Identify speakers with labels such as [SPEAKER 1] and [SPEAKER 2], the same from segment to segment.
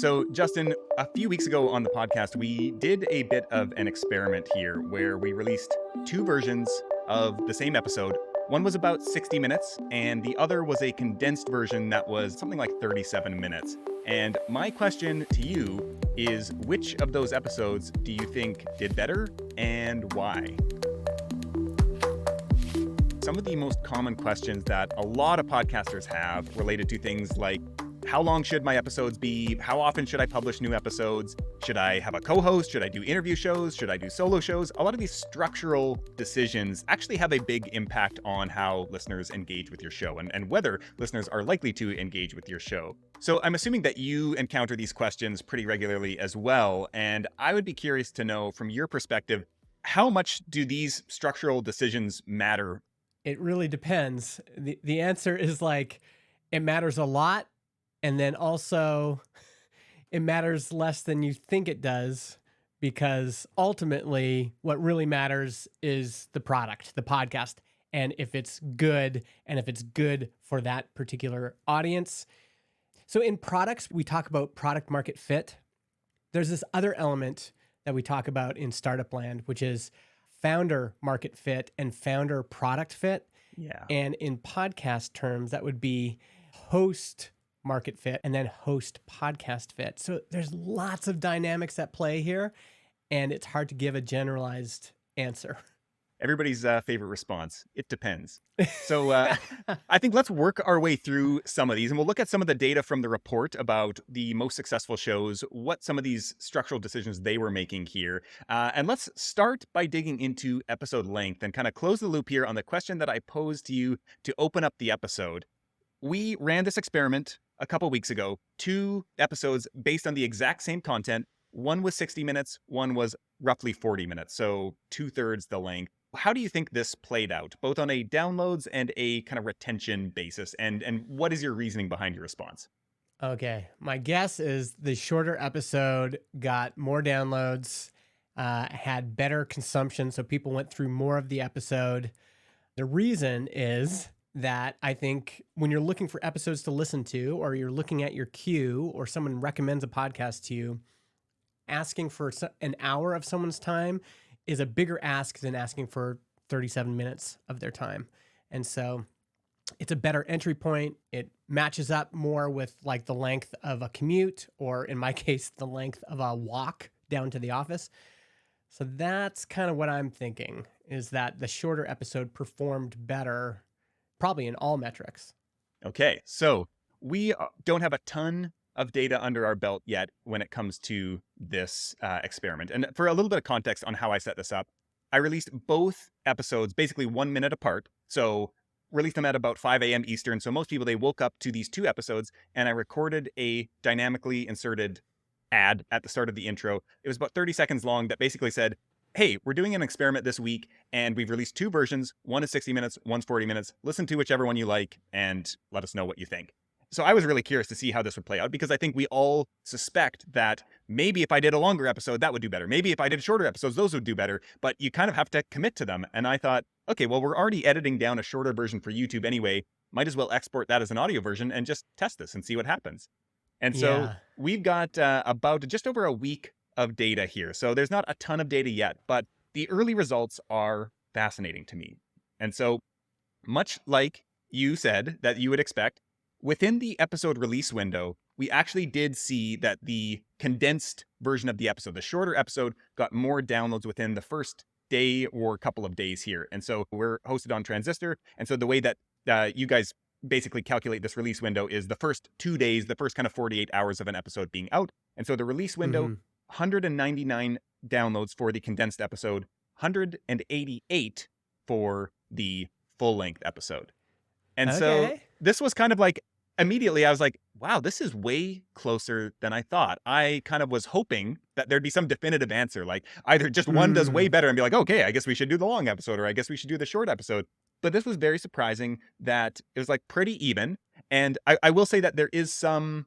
[SPEAKER 1] So, Justin, a few weeks ago on the podcast, we did a bit of an experiment here where we released two versions of the same episode. One was about 60 minutes, and the other was a condensed version that was something like 37 minutes. And my question to you is, which of those episodes do you think did better and why? Some of the most common questions that a lot of podcasters have related to things like, how long should my episodes be? How often should I publish new episodes? Should I have a co-host? Should I do interview shows? Should I do solo shows? A lot of these structural decisions actually have a big impact on how listeners engage with your show and whether listeners are likely to engage with your show. So I'm assuming that you encounter these questions pretty regularly as well. And I would be curious to know from your perspective, how much do these structural decisions matter?
[SPEAKER 2] It really depends. The answer is like, it matters a lot. And then also it matters less than you think it does, because ultimately what really matters is the product, the podcast, and if it's good and if it's good for that particular audience. So in products, we talk about product market fit. There's this other element that we talk about in startup land, which is founder market fit and founder product fit.
[SPEAKER 1] Yeah.
[SPEAKER 2] And in podcast terms, that would be host market fit and then host podcast fit. So there's lots of dynamics at play here, and it's hard to give a generalized answer.
[SPEAKER 1] Everybody's favorite response, it depends. So I think let's work our way through some of these, and we'll look at some of the data from the report about the most successful shows, what some of these structural decisions they were making here. And let's start by digging into episode length and kind of close the loop here on the question that I posed to you to open up the episode. We ran this experiment a couple weeks ago, 2 episodes based on the exact same content. One was 60 minutes, one was roughly 40 minutes, so 2/3 the length. How do you think this played out, both on a downloads and a kind of retention basis? And what is your reasoning behind your response?
[SPEAKER 2] Okay. My guess is the shorter episode got more downloads, had better consumption, so people went through more of the episode. The reason is that I think when you're looking for episodes to listen to, or you're looking at your queue, or someone recommends a podcast to you, asking for an hour of someone's time is a bigger ask than asking for 37 minutes of their time. And so it's a better entry point. It matches up more with like the length of a commute, or in my case, the length of a walk down to the office. So that's kind of what I'm thinking, is that the shorter episode performed better, probably in all metrics.
[SPEAKER 1] Okay, so we don't have a ton of data under our belt yet when it comes to this experiment. And for a little bit of context on how I set this up, I released both episodes basically 1 minute apart. So released them at about 5 a.m. Eastern. So most people, they woke up to these 2 episodes, and I recorded a dynamically inserted ad at the start of the intro. It was about 30 seconds long that basically said, hey, we're doing an experiment this week, and we've released 2 versions. One is 60 minutes, one's 40 minutes. Listen to whichever one you like and let us know what you think. So I was really curious to see how this would play out, because I think we all suspect that maybe if I did a longer episode, that would do better. Maybe if I did shorter episodes, those would do better, but you kind of have to commit to them. And I thought, okay, well, we're already editing down a shorter version for YouTube anyway. Might as well export that as an audio version and just test this and see what happens. And so we've got about just over a week of data here. So there's not a ton of data yet, but the early results are fascinating to me. And so much like you said that you would expect, within the episode release window, we actually did see that the condensed version of the episode, the shorter episode, got more downloads within the first day or couple of days here. And so we're hosted on Transistor. And so the way that you guys basically calculate this release window is the first 2 days, the first kind of 48 hours of an episode being out. And so the release window, 199 downloads for the condensed episode, 188 for the full-length episode. And so this was kind of like, immediately I was like, wow, this is way closer than I thought. I kind of was hoping that there'd be some definitive answer, like either just one does way better and be like, okay, I guess we should do the long episode, or I guess we should do the short episode. But this was very surprising that it was like pretty even. And I will say that there is some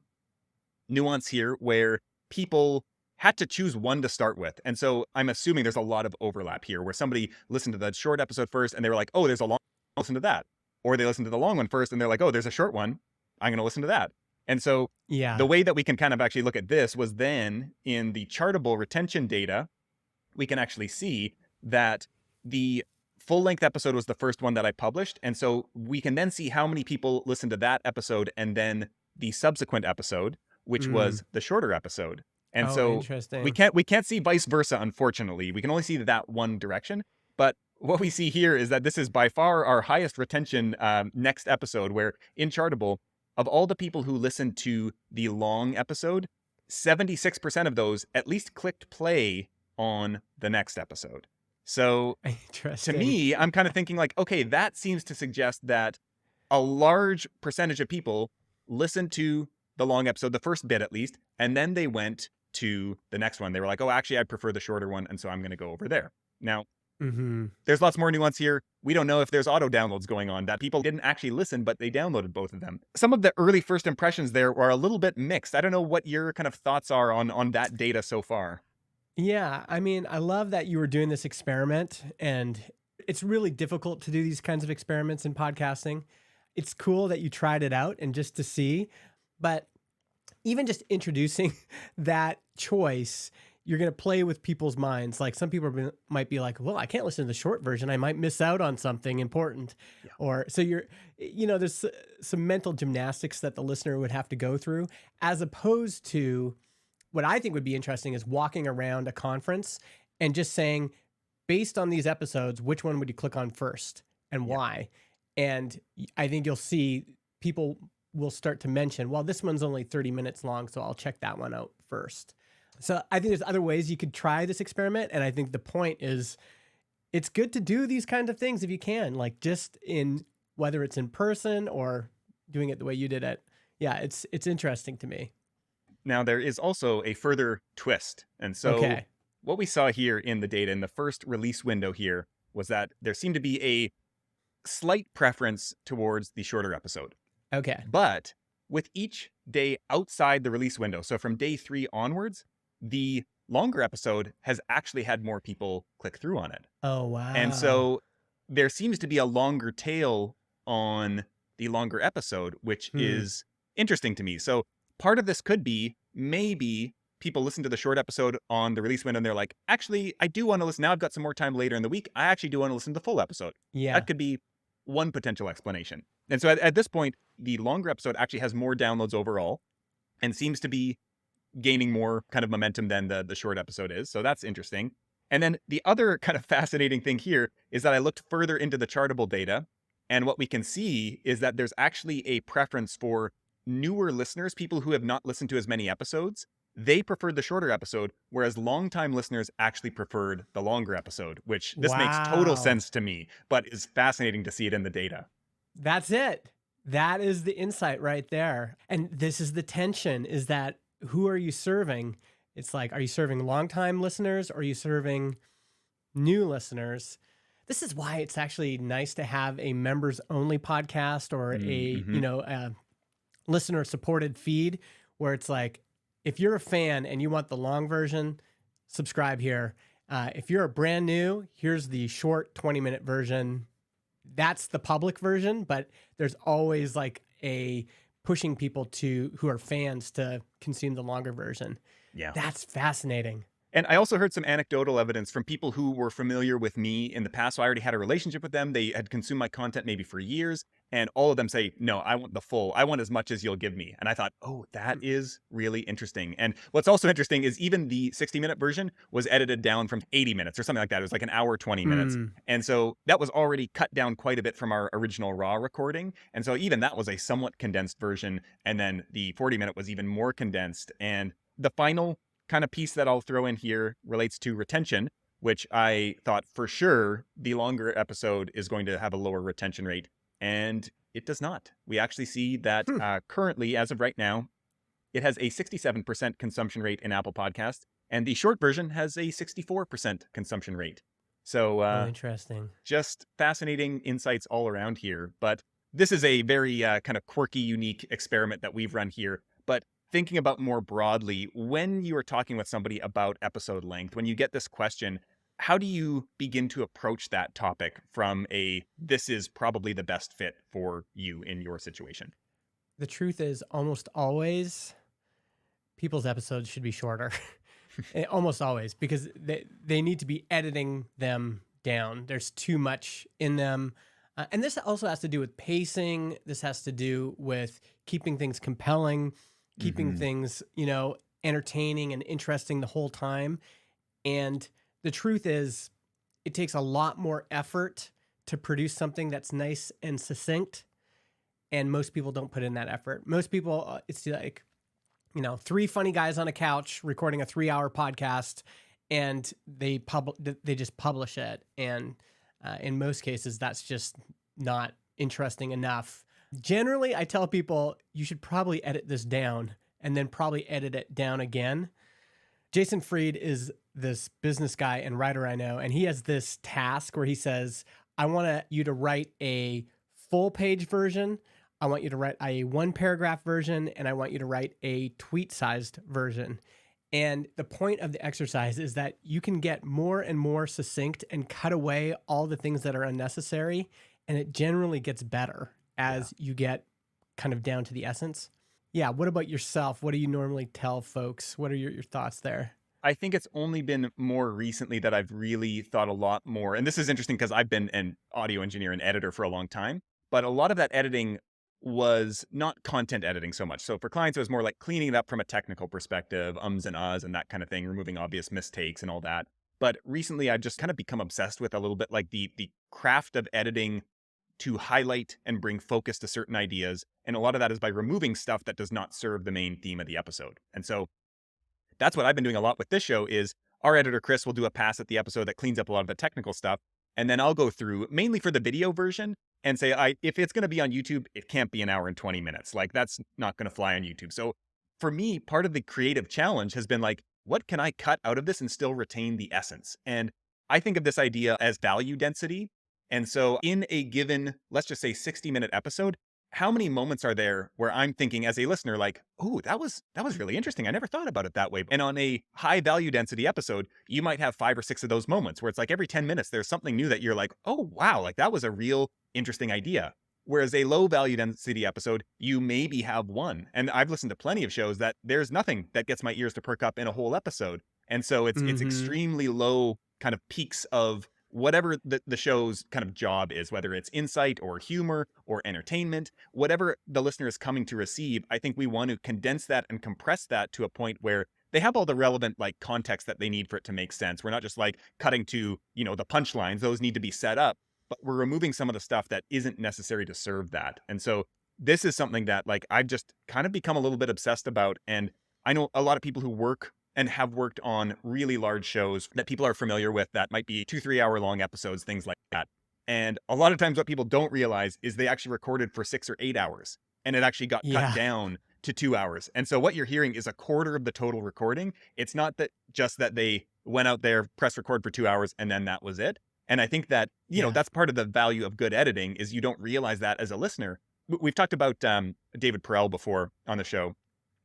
[SPEAKER 1] nuance here where people had to choose one to start with. And so I'm assuming there's a lot of overlap here where somebody listened to the short episode first and they were like, oh, there's a long one, listen to that. Or they listened to the long one first and they're like, oh, there's a short one, I'm going to listen to that. And so the
[SPEAKER 2] Yeah.
[SPEAKER 1] way that we can kind of actually look at this was then in the chartable retention data, we can actually see that the full length episode was the first one that I published. And so we can then see how many people listened to that episode and then the subsequent episode, which
[SPEAKER 2] Mm.
[SPEAKER 1] was the shorter episode. And
[SPEAKER 2] Oh,
[SPEAKER 1] so
[SPEAKER 2] interesting.
[SPEAKER 1] we can't see vice versa, unfortunately. We can only see that one direction. But what we see here is that this is by far our highest retention next episode, where in Chartable, of all the people who listened to the long episode, 76% of those at least clicked play on the next episode. So to
[SPEAKER 2] Interesting.
[SPEAKER 1] me, I'm kind of thinking like, okay, that seems to suggest that a large percentage of people listened to the long episode, the first bit at least, and then they went to the next one. They were like, oh, actually, I prefer the shorter one, and so I'm going to go over there. Now,
[SPEAKER 2] Mm-hmm.
[SPEAKER 1] there's lots more nuance here. We don't know if there's auto downloads going on, that people didn't actually listen, but they downloaded both of them. Some of the early first impressions there were a little bit mixed. I don't know what your kind of thoughts are on that data so far.
[SPEAKER 2] Yeah, I mean, I love that you were doing this experiment, and it's really difficult to do these kinds of experiments in podcasting. It's cool that you tried it out and just to see, but even just introducing that choice, you're going to play with people's minds. Like some people might be like, well, I can't listen to the short version. I might miss out on something important.
[SPEAKER 1] Yeah.
[SPEAKER 2] Or so there's some mental gymnastics that the listener would have to go through, as opposed to what I think would be interesting is walking around a conference and just saying, based on these episodes, which one would you click on first and
[SPEAKER 1] Yeah.
[SPEAKER 2] why? And I think you'll see people will start to mention, well, this one's only 30 minutes long, so I'll check that one out first. So I think there's other ways you could try this experiment. And I think the point is it's good to do these kinds of things if you can, like just in whether it's in person or doing it the way you did it. Yeah, it's interesting to me.
[SPEAKER 1] Now, there is also a further twist. And so
[SPEAKER 2] Okay.
[SPEAKER 1] what we saw here in the data in the first release window here was that there seemed to be a slight preference towards the shorter episode.
[SPEAKER 2] Okay.
[SPEAKER 1] But with each day outside the release window, so from day 3 onwards, the longer episode has actually had more people click through on it.
[SPEAKER 2] Oh,
[SPEAKER 1] And
[SPEAKER 2] wow.
[SPEAKER 1] so there seems to be a longer tail on the longer episode, which
[SPEAKER 2] Hmm.
[SPEAKER 1] is interesting to me. So part of this could be maybe people listen to the short episode on the release window and they're like, actually, I do want to listen. Now I've got some more time later in the week. I actually do want to listen to the full episode.
[SPEAKER 2] Yeah.
[SPEAKER 1] That could be one potential explanation. And so at this point, the longer episode actually has more downloads overall and seems to be gaining more kind of momentum than the short episode is. So that's interesting. And then the other kind of fascinating thing here is that I looked further into the chartable data, and what we can see is that there's actually a preference for newer listeners, people who have not listened to as many episodes. They preferred the shorter episode, whereas longtime listeners actually preferred the longer episode, which this makes total
[SPEAKER 2] Wow.
[SPEAKER 1] sense to me, but is fascinating to see it in the data.
[SPEAKER 2] That's it. That is the insight right there. And this is the tension, is that who are you serving? It's like, are you serving longtime listeners or are you serving new listeners? This is why it's actually nice to have a members only podcast or
[SPEAKER 1] Mm-hmm.
[SPEAKER 2] a listener supported feed where it's like, if you're a fan and you want the long version, subscribe here. If you're a brand new, here's the short 20-minute version. That's the public version, but there's always like a pushing people who are fans to consume the longer version.
[SPEAKER 1] Yeah.
[SPEAKER 2] That's fascinating.
[SPEAKER 1] And I also heard some anecdotal evidence from people who were familiar with me in the past. So I already had a relationship with them. They had consumed my content maybe for years. And all of them say, no, I want the full. I want as much as you'll give me. And I thought, oh, that is really interesting. And what's also interesting is even the 60-minute version was edited down from 80 minutes or something like that. It was like an hour, 20 minutes.
[SPEAKER 2] Hmm.
[SPEAKER 1] And so that was already cut down quite a bit from our original raw recording. And so even that was a somewhat condensed version. And then the 40-minute was even more condensed. And the final kind of piece that I'll throw in here relates to retention, which I thought for sure the longer episode is going to have a lower retention rate. And it does not. We actually see that
[SPEAKER 2] Hmm.
[SPEAKER 1] currently, as of right now, it has a 67% consumption rate in Apple Podcasts, and the short version has a 64% consumption rate. So
[SPEAKER 2] Oh, interesting.
[SPEAKER 1] just fascinating insights all around here. But this is a very kind of quirky, unique experiment that we've run here. But thinking about more broadly, when you are talking with somebody about episode length, when you get this question, how do you begin to approach that topic from this is probably the best fit for you in your situation?
[SPEAKER 2] The truth is, almost always people's episodes should be shorter. Almost always, because they need to be editing them down. There's too much in them. And this also has to do with pacing. This has to do with keeping things compelling, keeping
[SPEAKER 1] Hmm.
[SPEAKER 2] things, entertaining and interesting the whole time. And the truth is, it takes a lot more effort to produce something that's nice and succinct. And most people don't put in that effort. Most people, it's like, three funny guys on a couch recording a 3-hour podcast, and they just publish it. And in most cases, that's just not interesting enough. Generally, I tell people you should probably edit this down and then probably edit it down again. Jason Fried is this business guy and writer I know, and he has this task where he says, I want you to write a full page version. I want you to write a 1 paragraph version, and I want you to write a tweet sized version. And the point of the exercise is that you can get more and more succinct and cut away all the things that are unnecessary. And it generally gets better
[SPEAKER 1] Yeah.
[SPEAKER 2] as you get kind of down to the essence. Yeah. What about yourself? What do you normally tell folks? What are your thoughts there?
[SPEAKER 1] I think it's only been more recently that I've really thought a lot more. And this is interesting because I've been an audio engineer and editor for a long time, but a lot of that editing was not content editing so much. So for clients, it was more like cleaning it up from a technical perspective, ums and ahs and that kind of thing, removing obvious mistakes and all that. But recently, I've just kind of become obsessed with a little bit like the craft of editing to highlight and bring focus to certain ideas. And a lot of that is by removing stuff that does not serve the main theme of the episode. And so that's what I've been doing a lot with this show is our editor, Chris, will do a pass at the episode that cleans up a lot of the technical stuff. And then I'll go through mainly for the video version and say, if it's going to be on YouTube, it can't be an hour and 20 minutes. Like that's not going to fly on YouTube. So for me, part of the creative challenge has been like, what can I cut out of this and still retain the essence? And I think of this idea as value density. And so in a given, let's just say 60-minute episode, how many moments are there where I'm thinking as a listener, like, oh, that was really interesting. I never thought about it that way. And on a high value density episode, you might have 5 or 6 of those moments where it's like every 10 minutes, there's something new that you're like, oh, wow, like that was a real interesting idea. Whereas a low value density episode, you maybe have one. And I've listened to plenty of shows that there's nothing that gets my ears to perk up in a whole episode. And so it's
[SPEAKER 2] Mm-hmm.
[SPEAKER 1] extremely low kind of peaks of whatever the show's kind of job is, whether it's insight or humor or entertainment, whatever the listener is coming to receive, I think we want to condense that and compress that to a point where they have all the relevant like context that they need for it to make sense. We're not just like cutting to, the punchlines. Those need to be set up, but we're removing some of the stuff that isn't necessary to serve that. And so this is something that like I've just kind of become a little bit obsessed about. And I know a lot of people who work and have worked on really large shows that people are familiar with that might be 2-3 hour long episodes, things like that. And a lot of times what people don't realize is they actually recorded for 6 or 8 hours and it actually got cut
[SPEAKER 2] Yeah.
[SPEAKER 1] down to 2 hours. And so what you're hearing is a quarter of the total recording. It's not that just that they went out there, press record for 2 hours and then that was it. And I think that,
[SPEAKER 2] Yeah.
[SPEAKER 1] that's part of the value of good editing is you don't realize that as a listener. We've talked about David Perel before on the show.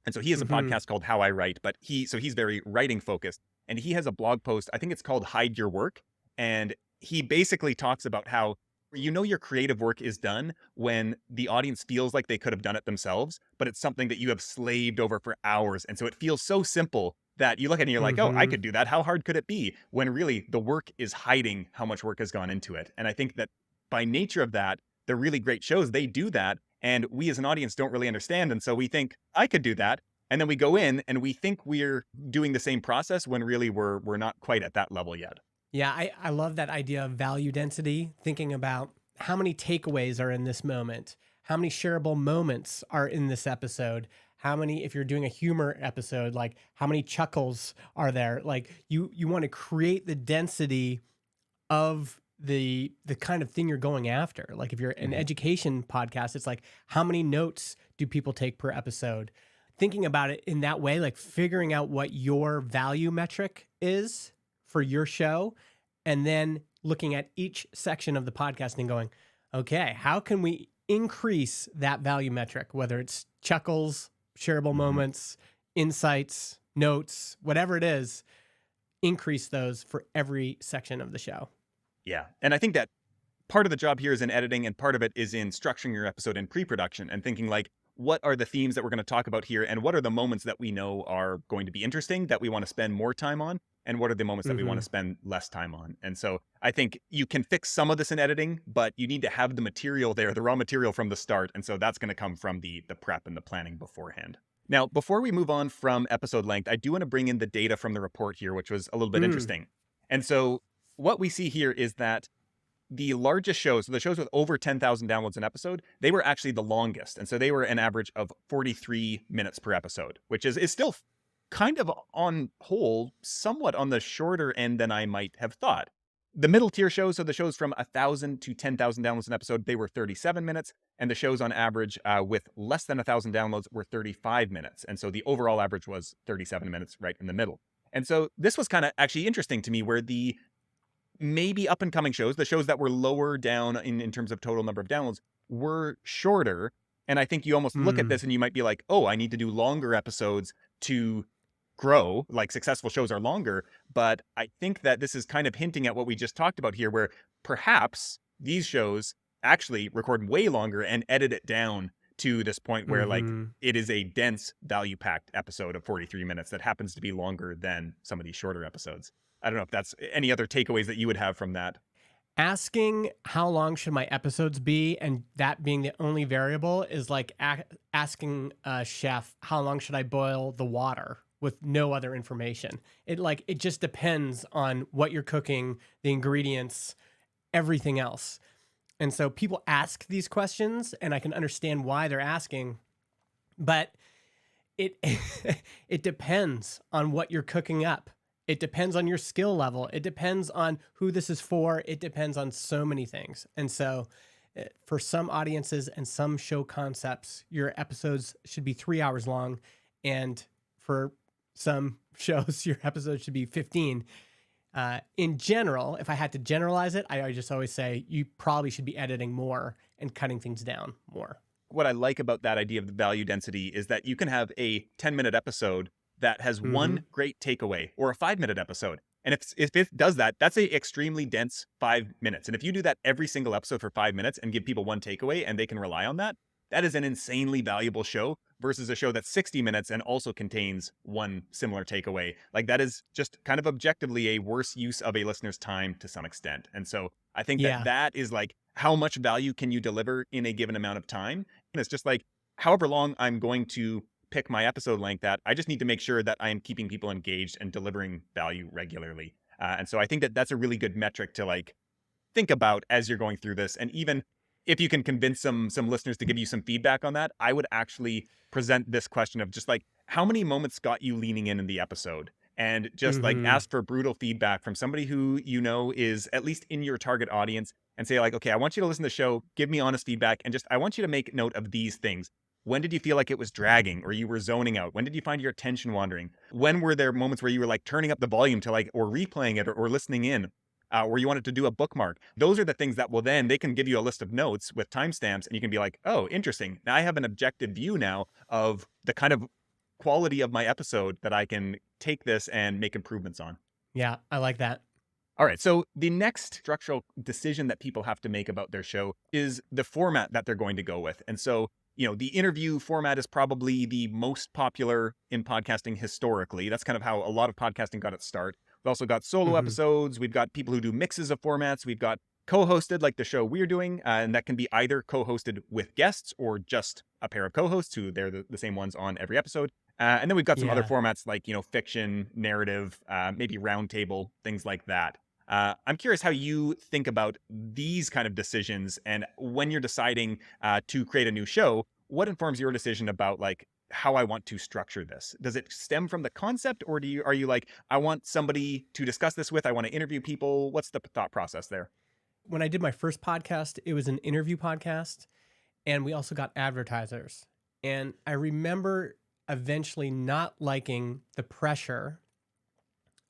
[SPEAKER 1] And so he has a
[SPEAKER 2] Mm-hmm.
[SPEAKER 1] podcast called How I Write, but he's very writing focused. And he has a blog post, I think it's called Hide Your Work. And he basically talks about how your creative work is done when the audience feels like they could have done it themselves, but it's something that you have slaved over for hours. And so it feels so simple that you look at it and you're like, oh, I
[SPEAKER 2] Mm-hmm.
[SPEAKER 1] could do that. How hard could it be? When really the work is hiding how much work has gone into it. And I think that by nature of that, the really great shows, they do that. And we as an audience don't really understand. And so we think, I could do that. And then we go in and we think we're doing the same process when really we're not quite at that level yet.
[SPEAKER 2] Yeah, I love that idea of value density, thinking about how many takeaways are in this moment, how many shareable moments are in this episode, how many, if you're doing a humor episode, like how many chuckles are there? Like you want to create the density of the kind of thing you're going after. Like if you're an
[SPEAKER 1] Mhm.
[SPEAKER 2] education podcast, it's like how many notes do people take per episode? Thinking about it in that way, like figuring out what your value metric is for your show, and then looking at each section of the podcast and going, okay, how can we increase that value metric, whether it's chuckles, shareable
[SPEAKER 1] Mhm.
[SPEAKER 2] moments, insights, notes, whatever it is, increase those for every section of the show.
[SPEAKER 1] Yeah. And I think that part of the job here is in editing and part of it is in structuring your episode in pre-production and thinking like, what are the themes that we're going to talk about here, and what are the moments that we know are going to be interesting that we want to spend more time on, and what are the moments that we want to spend less time on. And so I think you can fix some of this in editing, but you need to have the material there, the raw material from the start. And so that's going to come from the prep and the planning beforehand. Now, before we move on from episode length, I do want to bring in the data from the report here, which was a little bit interesting. And so what we see here is that the largest shows, so the shows with over 10,000 downloads an episode, they were actually the longest. And so they were an average of 43 minutes per episode, which is still kind of on whole, somewhat on the shorter end than I might have thought. The middle tier shows, so the shows from 1,000 to 10,000 downloads an episode, they were 37 minutes. And the shows on average with less than 1,000 downloads were 35 minutes. And so the overall average was 37 minutes right in the middle. And so this was kind of actually interesting to me, where the maybe up and coming shows, the shows that were lower down in terms of total number of downloads, were shorter. And I think you almost look at this and you might be like, oh, I need to do longer episodes to grow. Like, successful shows are longer. But I think that this is kind of hinting at what we just talked about here, where perhaps these shows actually record way longer and edit it down to this point where like it is a dense, value-packed episode of 43 minutes that happens to be longer than some of these shorter episodes. I don't know if that's any other takeaways that you would have from that.
[SPEAKER 2] Asking how long should my episodes be, and that being the only variable, is like asking a chef, how long should I boil the water, with no other information. It just depends on what you're cooking, the ingredients, everything else. And so people ask these questions, and I can understand why they're asking, but it it depends on what you're cooking up. It depends on your skill level. It depends on who this is for. It depends on so many things. And so for some audiences and some show concepts, your episodes should be 3 hours long. And for some shows, your episodes should be 15. In general, if I had to generalize it, I just always say you probably should be editing more and cutting things down more.
[SPEAKER 1] What I like about that idea of the value density is that you can have a 10-minute episode that has one great takeaway, or a 5-minute episode. And if it does that, that's a extremely dense 5 minutes. And if you do that every single episode for 5 minutes and give people one takeaway and they can rely on that, that is an insanely valuable show versus a show that's 60 minutes and also contains one similar takeaway. Like, that is just kind of objectively a worse use of a listener's time to some extent. And so I think that is like, how much value can you deliver in a given amount of time? And it's just like, however long I'm going to pick my episode length at, I just need to make sure that I am keeping people engaged and delivering value regularly. And so I think that that's a really good metric to like think about as you're going through this. And even if you can convince some listeners to give you some feedback on that, I would actually present this question of just like, how many moments got you leaning in the episode? And just like ask for brutal feedback from somebody who you know is at least in your target audience, and say like, okay, I want you to listen to the show, give me honest feedback, and just, I want you to make note of these things. When did you feel like it was dragging, or you were zoning out? When did you find your attention wandering? When were there moments where you were like turning up the volume to like, or replaying it, or listening in, where you wanted to do a bookmark? Those are the things that will then, they can give you a list of notes with timestamps, and you can be like, oh, interesting. Now I have an objective view now of the kind of quality of my episode that I can take this and make improvements on.
[SPEAKER 2] Yeah, I like that.
[SPEAKER 1] All right. So the next structural decision that people have to make about their show is the format that they're going to go with. And so, you know, the interview format is probably the most popular in podcasting historically. That's kind of how a lot of podcasting got its start. We've also got solo episodes. We've got people who do mixes of formats. We've got co-hosted, like the show we're doing, and that can be either co-hosted with guests or just a pair of co-hosts who they're the same ones on every episode. And then we've got some other formats like, you know, fiction, narrative, maybe roundtable, things like that. I'm curious how you think about these kind of decisions, and when you're deciding to create a new show, what informs your decision about like how I want to structure this? Does it stem from the concept, or are you like, I want somebody to discuss this with, I want to interview people? What's the thought process there?
[SPEAKER 2] When I did my first podcast, it was an interview podcast, and we also got advertisers. And I remember eventually not liking the pressure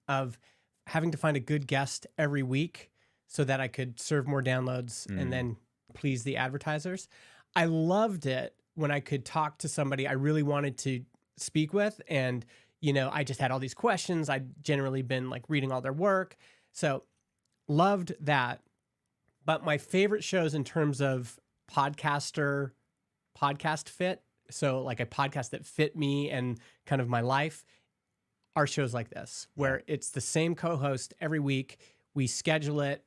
[SPEAKER 2] of having to find a good guest every week so that I could serve more downloads and then please the advertisers. I loved it when I could talk to somebody I really wanted to speak with. And, you know, I just had all these questions. I'd generally been like reading all their work. So loved that. But my favorite shows in terms of podcast fit So like a podcast that fit me and kind of my life are shows like this,
[SPEAKER 1] Yeah.
[SPEAKER 2] where it's the same co-host every week. We schedule it,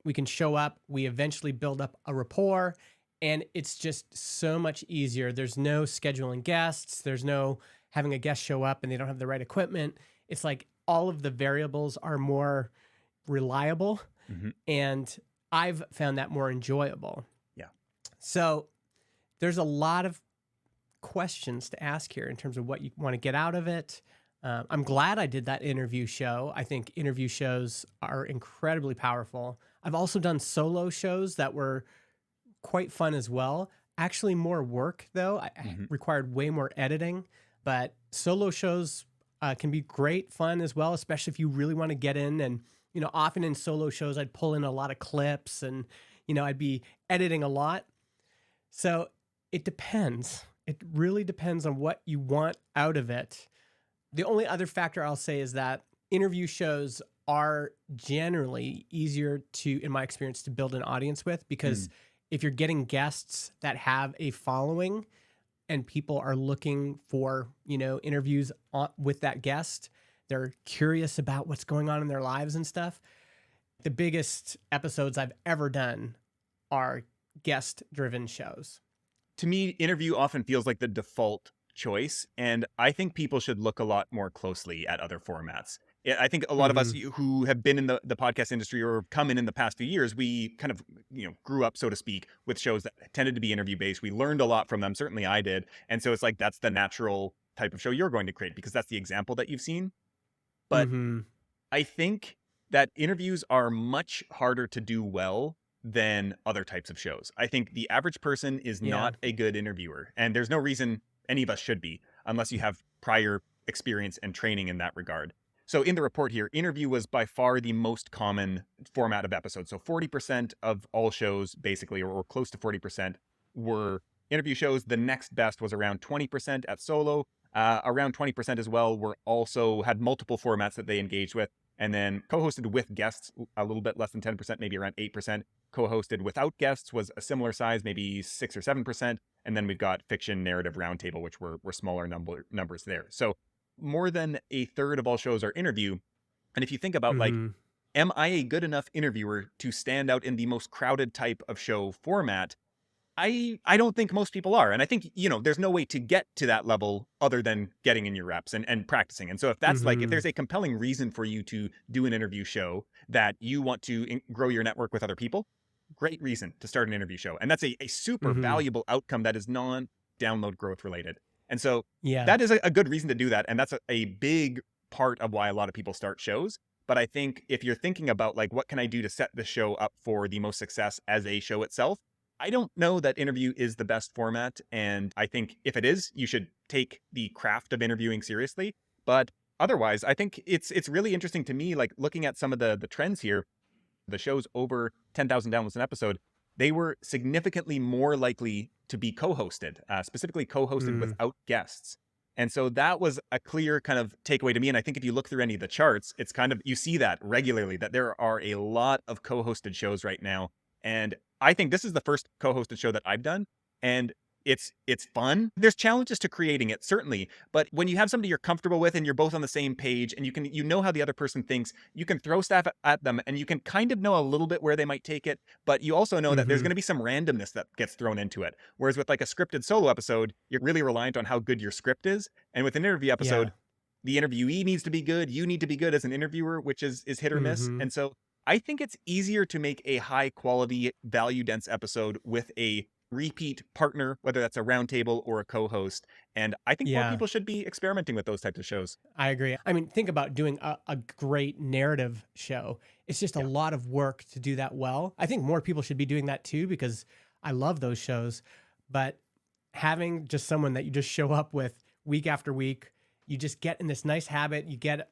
[SPEAKER 2] we can show up, we eventually build up a rapport, and it's just so much easier. There's no scheduling guests, there's no having a guest show up and they don't have the right equipment. It's like all of the variables are more reliable,
[SPEAKER 1] Hmm.
[SPEAKER 2] and I've found that more enjoyable.
[SPEAKER 1] Yeah.
[SPEAKER 2] So there's a lot of questions to ask here in terms of what you want to get out of it. I'm glad I did that interview show. I think interview shows are incredibly powerful. I've also done solo shows that were quite fun as well. Actually, more work though. I
[SPEAKER 1] Hmm.
[SPEAKER 2] required way more editing, but solo shows can be great fun as well, especially if you really want to get in. And, often in solo shows, I'd pull in a lot of clips and, I'd be editing a lot. So it depends. It really depends on what you want out of it. The only other factor I'll say is that interview shows are generally easier to, in my experience, to build an audience with, because
[SPEAKER 1] Mm.
[SPEAKER 2] if you're getting guests that have a following and people are looking for, interviews with that guest, they're curious about what's going on in their lives and stuff. The biggest episodes I've ever done are guest driven shows.
[SPEAKER 1] To me, interview often feels like the default choice, and I think people should look a lot more closely at other formats. I think a lot of us
[SPEAKER 2] Hmm.
[SPEAKER 1] who have been in the podcast industry or come in the past few years, we kind of grew up, so to speak, with shows that tended to be interview based. We learned a lot from them. Certainly, I did, and so it's like that's the natural type of show you're going to create because that's the example that you've seen. But
[SPEAKER 2] Hmm.
[SPEAKER 1] I think that interviews are much harder to do well than other types of shows. I think the average person is
[SPEAKER 2] Yeah.
[SPEAKER 1] not a good interviewer, and there's no reason any of us should be unless you have prior experience and training in that regard. So in the report here, interview was by far the most common format of episodes. So 40% of all shows, basically, or close to 40%, were interview shows. The next best was around 20% at solo. Around 20% as well were also had multiple formats that they engaged with. And then co-hosted with guests, a little bit less than 10%, maybe around 8%. Co-hosted without guests was a similar size, maybe 6 or 7%. And then we've got fiction, narrative, roundtable, which were smaller numbers there. So more than a third of all shows are interview. And if you think about like,
[SPEAKER 2] Hmm.
[SPEAKER 1] am I a good enough interviewer to stand out in the most crowded type of show format? I don't think most people are. And I think, there's no way to get to that level other than getting in your reps and practicing. And so if that's like, if
[SPEAKER 2] Hmm.
[SPEAKER 1] there's a compelling reason for you to do an interview show that you want to grow your network with other people, great reason to start an interview show. And that's a super
[SPEAKER 2] Hmm.
[SPEAKER 1] valuable outcome that is non-download growth related. And so
[SPEAKER 2] Yeah.
[SPEAKER 1] that is a good reason to do that. And that's a big part of why a lot of people start shows. But I think if you're thinking about like, what can I do to set the show up for the most success as a show itself? I don't know that interview is the best format. And I think if it is, you should take the craft of interviewing seriously. But otherwise, I think it's really interesting to me, like looking at some of the trends here, the shows over 10,000 downloads an episode, they were significantly more likely to be co-hosted, specifically co-hosted
[SPEAKER 2] Mm.
[SPEAKER 1] without guests. And so that was a clear kind of takeaway to me. And I think if you look through any of the charts, it's kind of, you see that regularly, that there are a lot of co-hosted shows right now. And I think this is the first co-hosted show that I've done. And it's fun. There's challenges to creating it, certainly. But when you have somebody you're comfortable with and you're both on the same page and you know how the other person thinks, you can throw stuff at them and you can kind of know a little bit where they might take it. But you also know that there's
[SPEAKER 2] Hmm.
[SPEAKER 1] going to be some randomness that gets thrown into it. Whereas with like a scripted solo episode, you're really reliant on how good your script is. And with an interview
[SPEAKER 2] Yeah.
[SPEAKER 1] episode, the interviewee needs to be good. You need to be good as an interviewer, which is hit or miss.
[SPEAKER 2] Hmm.
[SPEAKER 1] And so I think it's easier to make a high quality, value dense episode with a repeat partner, whether that's a roundtable or a co-host. And I think more
[SPEAKER 2] Yeah.
[SPEAKER 1] people should be experimenting with those types of shows.
[SPEAKER 2] I agree. I mean, think about doing a great narrative show. It's just a
[SPEAKER 1] Yeah.
[SPEAKER 2] lot of work to do that well. I think more people should be doing that too, because I love those shows. But having just someone that you just show up with week after week, you just get in this nice habit, you get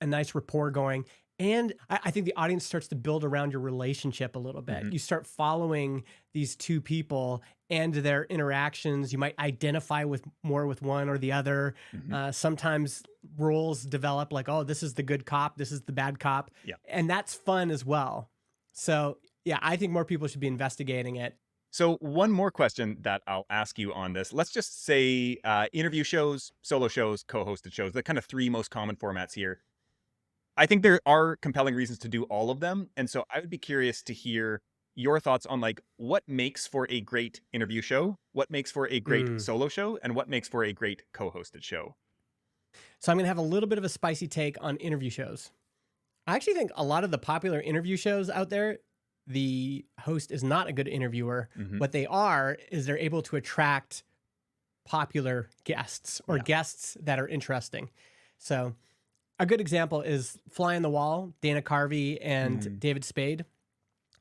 [SPEAKER 2] a nice rapport going. And I think the audience starts to build around your relationship a little bit.
[SPEAKER 1] Mhm.
[SPEAKER 2] You start following these two people and their interactions. You might identify with more with one or the other.
[SPEAKER 1] Mhm.
[SPEAKER 2] Sometimes roles develop like, oh, this is the good cop, this is the bad cop.
[SPEAKER 1] Yeah.
[SPEAKER 2] And that's fun as well. So, yeah, I think more people should be investigating it.
[SPEAKER 1] So one more question that I'll ask you on this. Let's just say interview shows, solo shows, co-hosted shows, the kind of three most common formats here. I think there are compelling reasons to do all of them. And so I would be curious to hear your thoughts on like what makes for a great interview show, what makes for a great
[SPEAKER 2] Mm.
[SPEAKER 1] solo show, and what makes for a great co-hosted show.
[SPEAKER 2] So I'm going to have a little bit of a spicy take on interview shows. I actually think a lot of the popular interview shows out there, the host is not a good interviewer.
[SPEAKER 1] Hmm.
[SPEAKER 2] What they are is they're able to attract popular guests or
[SPEAKER 1] Yeah.
[SPEAKER 2] guests that are interesting. So a good example is Fly on the Wall, Dana Carvey and
[SPEAKER 1] Mm.
[SPEAKER 2] David Spade.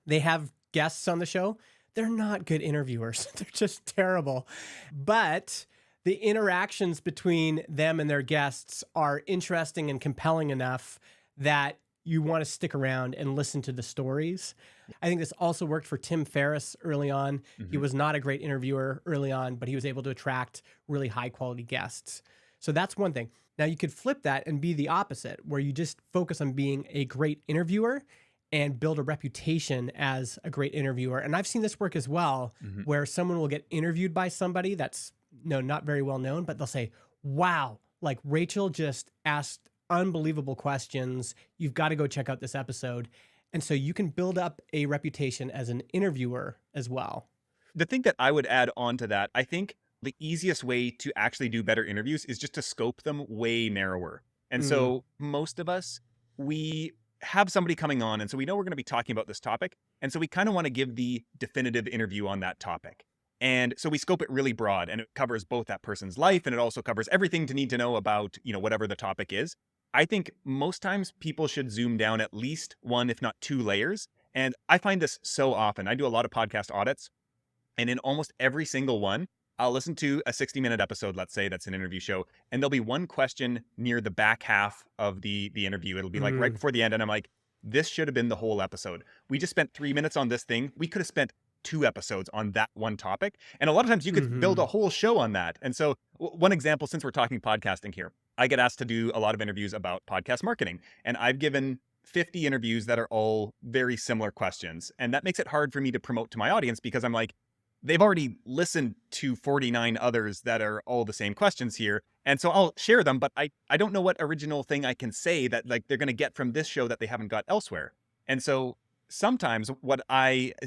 [SPEAKER 2] They have guests on the show. They're not good interviewers. They're just terrible. But the interactions between them and their guests are interesting and compelling enough that you want to stick around and listen to the stories. I think this also worked for Tim Ferriss early on. He
[SPEAKER 1] Hmm.
[SPEAKER 2] was not a great interviewer early on, but he was able to attract really high quality guests. So that's one thing. Now you could flip that and be the opposite, where you just focus on being a great interviewer and build a reputation as a great interviewer. And I've seen this work as well,
[SPEAKER 1] Hmm.
[SPEAKER 2] where someone will get interviewed by somebody that's not very well known, but they'll say, wow, like Rachel just asked unbelievable questions. You've got to go check out this episode. And so you can build up a reputation as an interviewer as well.
[SPEAKER 1] The thing that I would add on to that, I think the easiest way to actually do better interviews is just to scope them way narrower. And
[SPEAKER 2] Mm,
[SPEAKER 1] so most of us, we have somebody coming on, and so we know we're going to be talking about this topic. And so we kind of want to give the definitive interview on that topic. And so we scope it really broad, and it covers both that person's life, and it also covers everything to need to know about, whatever the topic is. I think most times people should zoom down at least one, if not two layers. And I find this so often. I do a lot of podcast audits, and in almost every single one, I'll listen to a 60-minute episode, let's say that's an interview show, and there'll be one question near the back half of the interview. It'll be like right
[SPEAKER 2] mm,
[SPEAKER 1] before the end, and I'm like, this should have been the whole episode. We just spent 3 minutes on this thing. We could have spent 2 episodes on that one topic. And a lot of times you could build
[SPEAKER 2] hmm
[SPEAKER 1] a whole show on that. And so one example, since we're talking podcasting here, I get asked to do a lot of interviews about podcast marketing, and I've given 50 interviews that are all very similar questions. And that makes it hard for me to promote to my audience because I'm like, they've already listened to 49 others that are all the same questions here. And so I'll share them, but I don't know what original thing I can say that like they're going to get from this show that they haven't got elsewhere. And so sometimes what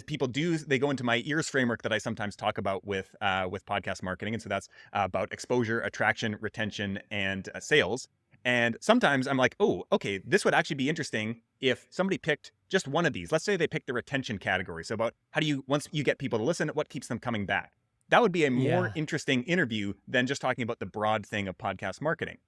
[SPEAKER 1] people do, they go into my ears framework that I sometimes talk about with podcast marketing. And so that's about exposure, attraction, retention, and sales. And sometimes I'm like, oh, okay, this would actually be interesting if somebody picked just one of these. Let's say they picked the retention category. So about how do you, once you get people to listen, what keeps them coming back? That would be a more
[SPEAKER 2] Yeah.
[SPEAKER 1] interesting interview than just talking about the broad thing of podcast marketing.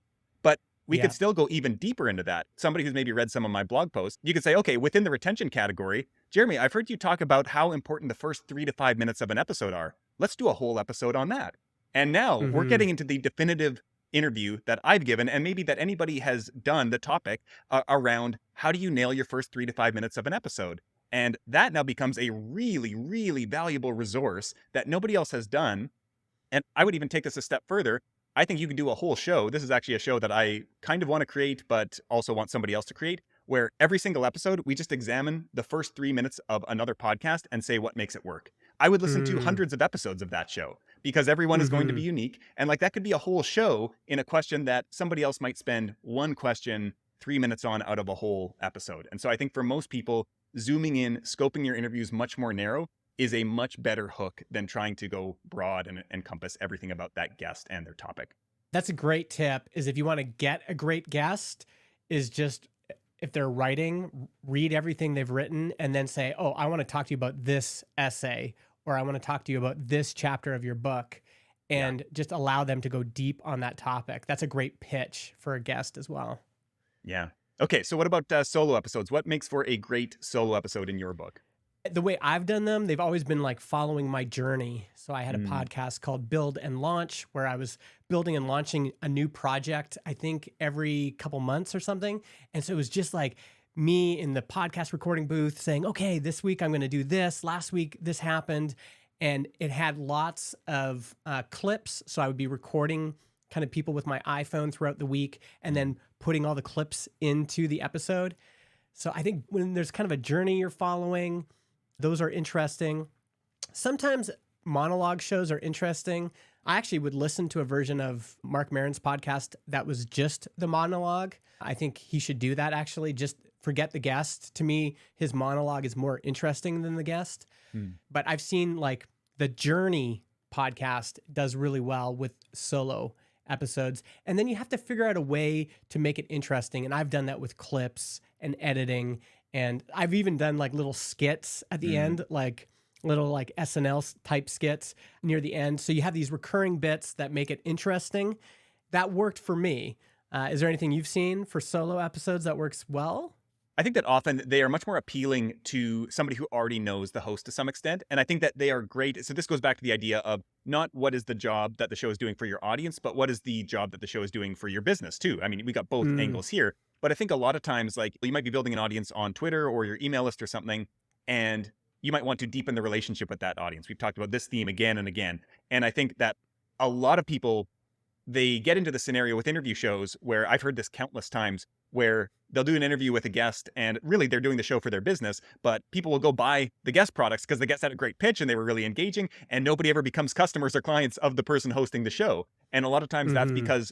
[SPEAKER 1] But we could
[SPEAKER 2] Yeah.
[SPEAKER 1] still go even deeper into that. Somebody who's maybe read some of my blog posts, you could say, okay, within the retention category, Jeremy, I've heard you talk about how important the first 3 to 5 minutes of an episode are. Let's do a whole episode on that. And now we're
[SPEAKER 2] hmm
[SPEAKER 1] getting into the definitive interview that I've given, and maybe that anybody has done the topic around how do you nail your first 3 to 5 minutes of an episode. And that now becomes a really, really valuable resource that nobody else has done. And I would even take this a step further. I think you can do a whole show. This is actually a show that I kind of want to create, but also want somebody else to create, where every single episode, we just examine the first 3 minutes of another podcast and say what makes it work. I would listen to
[SPEAKER 2] mm,
[SPEAKER 1] hundreds of episodes of that show because everyone is going to be
[SPEAKER 2] hmm
[SPEAKER 1] unique. And like that could be a whole show in a question that somebody else might spend one question 3 minutes on out of a whole episode. And so I think for most people, zooming in, scoping your interviews much more narrow is a much better hook than trying to go broad and encompass everything about that guest and their topic.
[SPEAKER 2] That's a great tip. Is if you want to get a great guest, is just if they're writing, read everything they've written and then say, oh, I want to talk to you about this essay, or I want to talk to you about this chapter of your book,
[SPEAKER 1] Yeah.
[SPEAKER 2] and just allow them to go deep on that topic. That's a great pitch for a guest as well.
[SPEAKER 1] Yeah. Okay. So what about solo episodes? What makes for a great solo episode in your book?
[SPEAKER 2] The way I've done them, they've always been like following my journey. So I had a
[SPEAKER 1] Mm.
[SPEAKER 2] podcast called Build and Launch, where I was building and launching a new project, I think every couple months or something. And so it was just like me in the podcast recording booth saying, okay, this week I'm going to do this. Last week this happened. And it had lots of clips. So I would be recording kind of people with my iPhone throughout the week and then putting all the clips into the episode. So I think when there's kind of a journey you're following, those are interesting. Sometimes monologue shows are interesting. I actually would listen to a version of Mark Maron's podcast that was just the monologue. I think he should do that actually. Just forget the guest. To me, his monologue is more interesting than the guest.
[SPEAKER 1] Hmm.
[SPEAKER 2] But I've seen like the Journey podcast does really well with solo episodes. And then you have to figure out a way to make it interesting. And I've done that with clips and editing. And I've even done like little skits at the
[SPEAKER 1] Hmm.
[SPEAKER 2] end, like little like SNL type skits near the end. So you have these recurring bits that make it interesting. That worked for me. Is there anything you've seen for solo episodes that works well?
[SPEAKER 1] I think that often they are much more appealing to somebody who already knows the host to some extent. And I think that they are great. So this goes back to the idea of not what is the job that the show is doing for your audience, but what is the job that the show is doing for your business too. I mean, we got both
[SPEAKER 2] Mm,
[SPEAKER 1] angles here. But I think a lot of times, like you might be building an audience on Twitter or your email list or something, and you might want to deepen the relationship with that audience. We've talked about this theme again and again. And I think that a lot of people they get into the scenario with interview shows where I've heard this countless times where they'll do an interview with a guest and really they're doing the show for their business, but people will go buy the guest products because the guest had a great pitch and they were really engaging and nobody ever becomes customers or clients of the person hosting the show. And a lot of times that's
[SPEAKER 2] hmm
[SPEAKER 1] because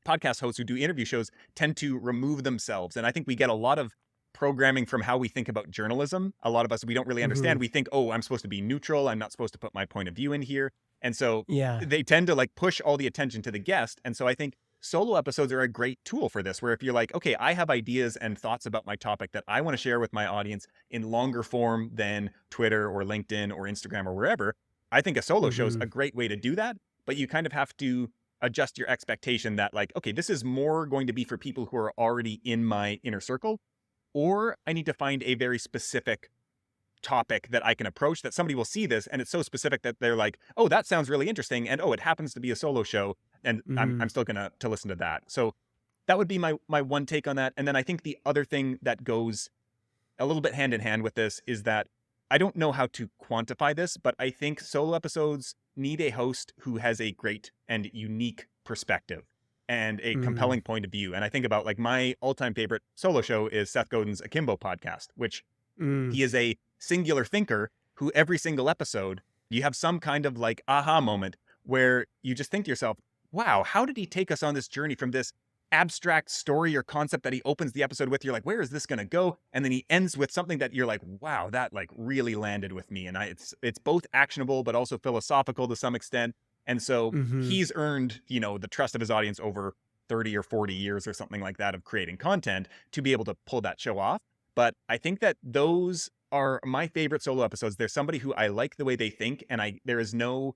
[SPEAKER 1] podcast hosts who do interview shows tend to remove themselves. And I think we get a lot of programming from how we think about journalism. A lot of us, we don't really
[SPEAKER 2] hmm
[SPEAKER 1] understand. We think, oh, I'm supposed to be neutral. I'm not supposed to put my point of view in here. And so
[SPEAKER 2] Yeah.
[SPEAKER 1] they tend to like push all the attention to the guest. And so I think solo episodes are a great tool for this, where if you're like, okay, I have ideas and thoughts about my topic that I want to share with my audience in longer form than Twitter or LinkedIn or Instagram or wherever, I think a solo show is
[SPEAKER 2] hmm
[SPEAKER 1] a great way to do that. But you kind of have to adjust your expectation that like, okay, this is more going to be for people who are already in my inner circle, or I need to find a very specific topic that I can approach that somebody will see this and it's so specific that they're like, oh, that sounds really interesting. And oh, it happens to be a solo show. And
[SPEAKER 2] hmm
[SPEAKER 1] I'm still gonna to listen to that. So that would be my one take on that. And then I think the other thing that goes a little bit hand in hand with this is that I don't know how to quantify this, but I think solo episodes need a host who has a great and unique perspective and a
[SPEAKER 2] hmm
[SPEAKER 1] compelling point of view. And I think about like my all-time favorite solo show is Seth Godin's Akimbo podcast, which
[SPEAKER 2] mm
[SPEAKER 1] he is a singular thinker who every single episode you have some kind of like aha moment where you just think to yourself, wow, how did he take us on this journey from this abstract story or concept that he opens the episode with? You're like, where is this going to go? And then he ends with something that you're like, wow, that like really landed with me. And it's both actionable but also philosophical to some extent. And so
[SPEAKER 2] hmm
[SPEAKER 1] he's earned, you know, the trust of his audience over 30 or 40 years or something like that of creating content to be able to pull that show off. But I think that those are my favorite solo episodes. There's somebody who I like the way they think, and there is no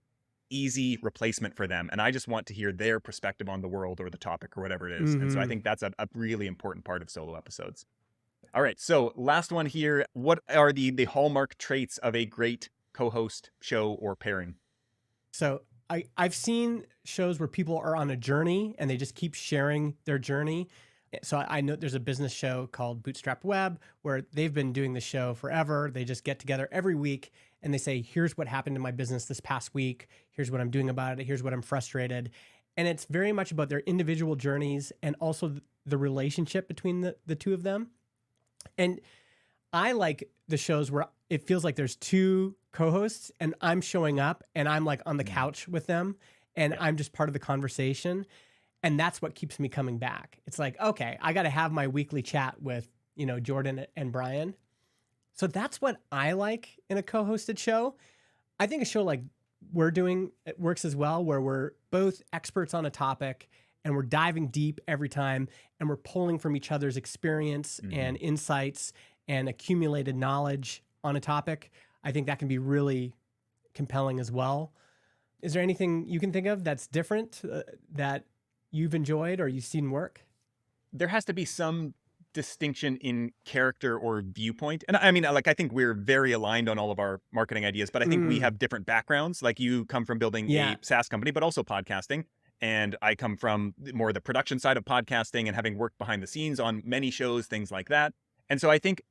[SPEAKER 1] easy replacement for them. And I just want to hear their perspective on the world or the topic or whatever it is. And so I
[SPEAKER 2] hmm
[SPEAKER 1] think that's a really important part of solo episodes. All right. So last one here. What are the hallmark traits of a great co-host show or pairing?
[SPEAKER 2] So I've seen shows where people are on a journey and they just keep sharing their journey. So I know there's a business show called Bootstrap Web where they've been doing the show forever. They just get together every week and they say, here's what happened in my business this past week. Here's what I'm doing about it. Here's what I'm frustrated. And it's very much about their individual journeys and also the relationship between the two of them. And I like the shows where it feels like there's two co-hosts and I'm showing up and I'm like on the
[SPEAKER 1] Mm,
[SPEAKER 2] couch with them and
[SPEAKER 1] yeah.
[SPEAKER 2] I'm just part of the conversation. And that's what keeps me coming back. It's like, okay, I got to have my weekly chat with, Jordan and Brian. So that's what I like in a co-hosted show. I think a show like we're doing it works as well, where we're both experts on a topic and we're diving deep every time and we're pulling from each other's experience
[SPEAKER 1] Hmm.
[SPEAKER 2] and insights and accumulated knowledge on a topic. I think that can be really compelling as well. Is there anything you can think of that's different that you've enjoyed or you've seen work?
[SPEAKER 1] There has to be some distinction in character or viewpoint. And I mean, like, I think we're very aligned on all of our marketing ideas, but I think we
[SPEAKER 2] Mm,
[SPEAKER 1] have different backgrounds. Like, you come from building
[SPEAKER 2] yeah.
[SPEAKER 1] a SaaS company, but also podcasting. And I come from more the production side of podcasting and having worked behind the scenes on many shows, things like that. And so I think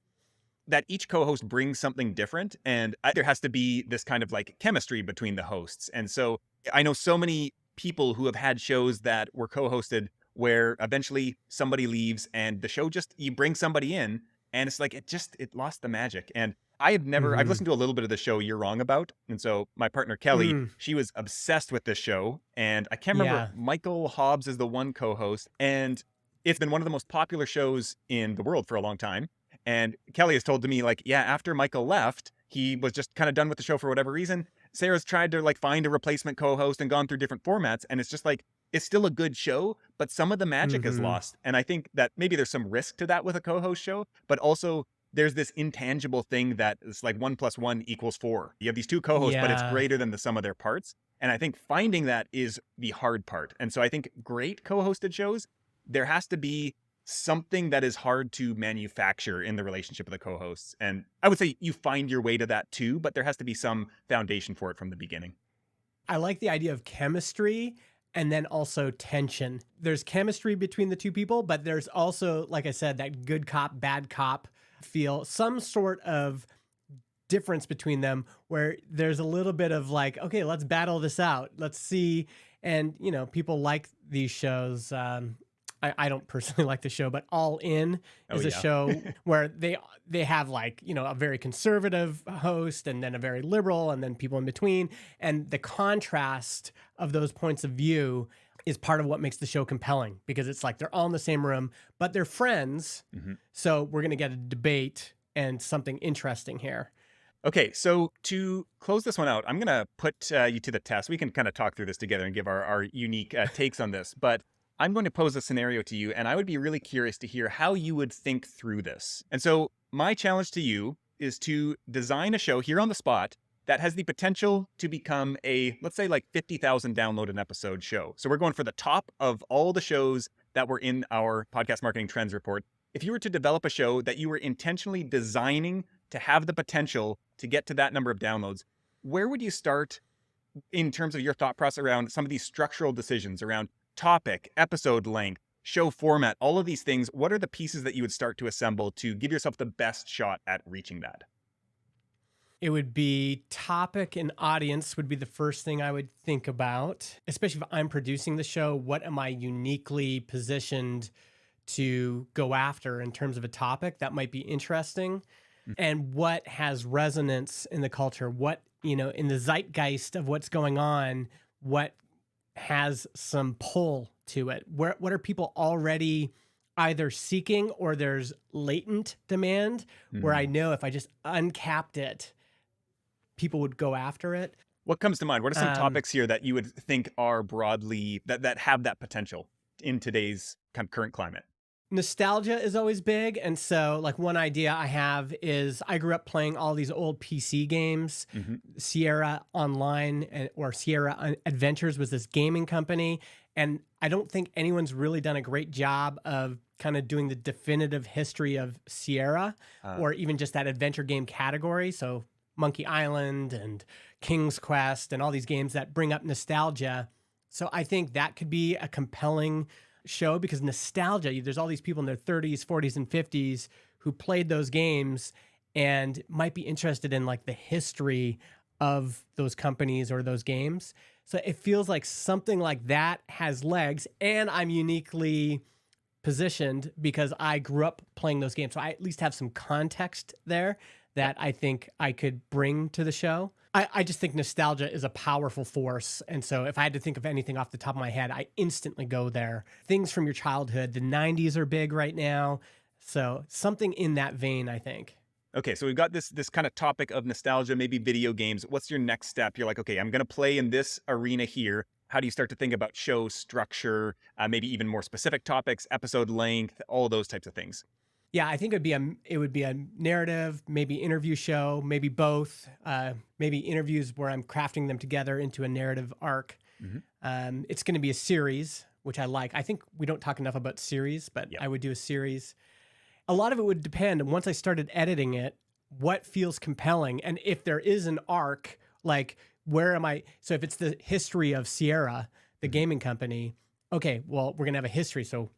[SPEAKER 1] that each co-host brings something different, and there has to be this kind of like chemistry between the hosts. And so I know so many people who have had shows that were co-hosted where eventually somebody leaves and the show just you bring somebody in and it's like it lost the magic. And I've
[SPEAKER 2] Mm-hmm.
[SPEAKER 1] listened to a little bit of the show You're Wrong About. And so my partner Kelly,
[SPEAKER 2] Mm,
[SPEAKER 1] she was obsessed with this show. And I can't remember,
[SPEAKER 2] yeah.
[SPEAKER 1] Michael Hobbs is the one co host. And it's been one of the most popular shows in the world for a long time. And Kelly has told to me, like, yeah, after Michael left, he was just kind of done with the show for whatever reason. Sarah's tried to like find a replacement co host and gone through different formats. And it's just like, it's still a good show, but some of the magic is
[SPEAKER 2] Mm-hmm.
[SPEAKER 1] lost. And I think that maybe there's some risk to that with a co host show, but also there's this intangible thing that is like 1 + 1 = 4. You have these two co-hosts, but it's
[SPEAKER 2] Yeah.
[SPEAKER 1] greater than the sum of their parts. And I think finding that is the hard part. And so I think great co-hosted shows, there has to be something that is hard to manufacture in the relationship of the co-hosts. And I would say you find your way to that too, but there has to be some foundation for it from the beginning.
[SPEAKER 2] I like the idea of chemistry and then also tension. There's chemistry between the two people, but there's also, like I said, that good cop, bad cop feel, some sort of difference between them where there's a little bit of like, okay, let's battle this out. Let's see. And, people like these shows. I don't personally like the show, but All In
[SPEAKER 1] Oh
[SPEAKER 2] is a
[SPEAKER 1] yeah.
[SPEAKER 2] show where they have like, a very conservative host and then a very liberal and then people in between. And the contrast of those points of view is part of what makes the show compelling because it's like they're all in the same room, but they're friends.
[SPEAKER 1] Mhm.
[SPEAKER 2] So we're going to get a debate and something interesting here.
[SPEAKER 1] Okay, so to close this one out, I'm going to put you to the test. We can kind of talk through this together and give our unique takes on this. But I'm going to pose a scenario to you, and I would be really curious to hear how you would think through this. And so, my challenge to you is to design a show here on the spot that has the potential to become a, let's say, like 50,000 download an episode show. So, we're going for the top of all the shows that were in our podcast marketing trends report. If you were to develop a show that you were intentionally designing to have the potential to get to that number of downloads, where would you start in terms of your thought process around some of these structural decisions around topic, episode length, show format, all of these things? What are the pieces that you would start to assemble to give yourself the best shot at reaching that?
[SPEAKER 2] It would be topic and audience would be the first thing I would think about, especially if I'm producing the show. What am I uniquely positioned to go after in terms of a topic that might be interesting? And what has resonance in the culture? What, in the zeitgeist of what's going on, what has some pull to it? What are people already either seeking or there's latent demand where I
[SPEAKER 1] Mm.
[SPEAKER 2] know if I just uncapped it, people would go after it.
[SPEAKER 1] What comes to mind? What are some
[SPEAKER 2] Um,
[SPEAKER 1] topics here that you would think are broadly that have that potential in today's kind of current climate?
[SPEAKER 2] Nostalgia is always big. And so, like, one idea I have is I grew up playing all these old PC games.
[SPEAKER 1] Hmm.
[SPEAKER 2] Sierra Online or Sierra Adventures was this gaming company. And I don't think anyone's really done a great job of kind of doing the definitive history of Sierra
[SPEAKER 1] Uh,
[SPEAKER 2] or even just that adventure game category. So, Monkey Island and King's Quest and all these games that bring up nostalgia. So, I think that could be a compelling show because nostalgia, there's all these people in their 30s, 40s, and 50s who played those games and might be interested in like the history of those companies or those games. So it feels like something like that has legs, and I'm uniquely positioned because I grew up playing those games. So I at least have some context there
[SPEAKER 1] yep.
[SPEAKER 2] that I think I could bring to the show. I just think nostalgia is a powerful force. And so if I had to think of anything off the top of my head, I instantly go there. Things from your childhood, the 90s are big right now. So something in that vein, I think.
[SPEAKER 1] Okay, so we've got this kind of topic of nostalgia, maybe video games. What's your next step? You're like, okay, I'm going to play in this arena here. How do you start to think about show structure, maybe even more specific topics, episode length, all those types of things?
[SPEAKER 2] Yeah, I think it would be a narrative, maybe interview show, maybe both, maybe interviews where I'm crafting them together into a narrative arc.
[SPEAKER 1] Hmm.
[SPEAKER 2] It's going to be a series, which I like. I think we don't talk enough about series, but
[SPEAKER 1] Yep.
[SPEAKER 2] I would do a series. A lot of it would depend once I started editing it, what feels compelling. And if there is an arc, like where am I? So if it's the history of Sierra, the
[SPEAKER 1] Hmm.
[SPEAKER 2] gaming company, okay, well, we're going to have a history. So